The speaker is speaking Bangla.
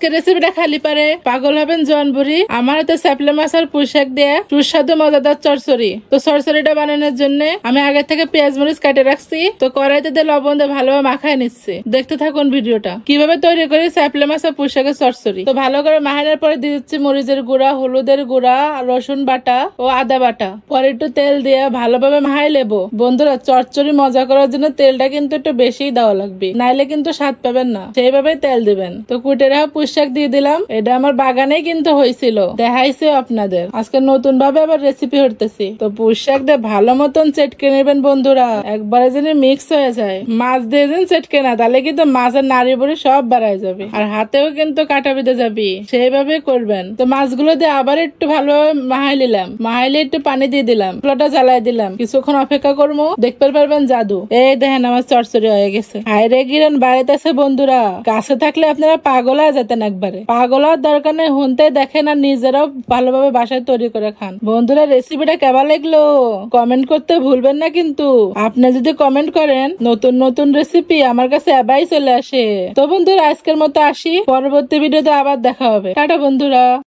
আজকে রেসিপিটা খালি পারে পাগল হবেন জোয়ানবুড়ি। আমার হাতে স্যাপলে মাছ আর পুঁইশাক দেয়া সুস্বাদু মজাদার চরচড়ি। তো চরচড়িটা বানানোর জন্য আমি আগে থেকে পেঁয়াজ মরিচ কাটে রাখছি। তো কড়াইতে দিয়ে লবণ দিয়ে ভালোভাবে মাখায় নিচ্ছি। দেখতে থাকুন ভিডিওটা কিভাবে তৈরি করি স্যাপলে মাছ আর পুঁইশাকের চরচড়ি। তো ভালো করে মাখানোর পরে দিয়ে দিচ্ছি মরিচের গুঁড়া, হলুদের গুঁড়া, রসুন বাটা ও আদা বাটা। পরে একটু তেল দিয়ে ভালোভাবে মাখাই লেবো। বন্ধুরা, চরচড়ি মজা করার জন্য তেলটা কিন্তু একটু বেশি দেওয়া লাগবে, নাইলে কিন্তু স্বাদ পাবেন না। সেইভাবে তেল দিবেন। তো কুটে রাখা পুঁইশাক দিয়ে দিলাম। এটা আমার বাগানেই কিন্তু হয়েছিল, দেখাইছে আপনাদের। আজকে নতুন ভাবে আবার রেসিপি করতেছি। তো পুঁইশাক দিয়ে ভালো মতন চেটকে নেবেন বন্ধুরা, একবারে যেন মিক্স হয়ে যায়। মাছ দিয়ে যেন চেটকে না, তাহলে কিন্তু মাছের নাড়ি বড়ি সব বাড়ায় যাবে, আর হাতেও কিন্তু কাটা বিঁধে যাবে। সেইভাবে করবেন। তো মাছগুলো দিয়ে আবার একটু ভালোভাবে মাহাই নিলাম। মাহাইলে একটু পানি দিয়ে দিলাম, চুলাটা জ্বালাই দিলাম। কিছুক্ষণ অপেক্ষা করবো, দেখতে পারবেন জাদু। এই দেখেন আমার চরচড়ি হয়ে গেছে। হায়রে গিরন বাড়িতে আছে বন্ধুরা, কাছে থাকলে আপনারা পাগল হয়ে যেতেন একবারে। পাগল হওয়ার দরকার নেই, শুনতে দেখেন আর নিজেরাও ভালোভাবে বাসায় তৈরি করে খান। বন্ধুরা, রেসিপিটা কেমন লাগলো কমেন্ট করতে ভুলবেন না কিন্তু। আপনি যদি কমেন্ট করেন নতুন নতুন রেসিপি আমার কাছে এবাই চলে আসে। তো বন্ধুরা, আজকের মতো আসি, পরবর্তী ভিডিওতে আবার দেখা হবে। টাটা বন্ধুরা।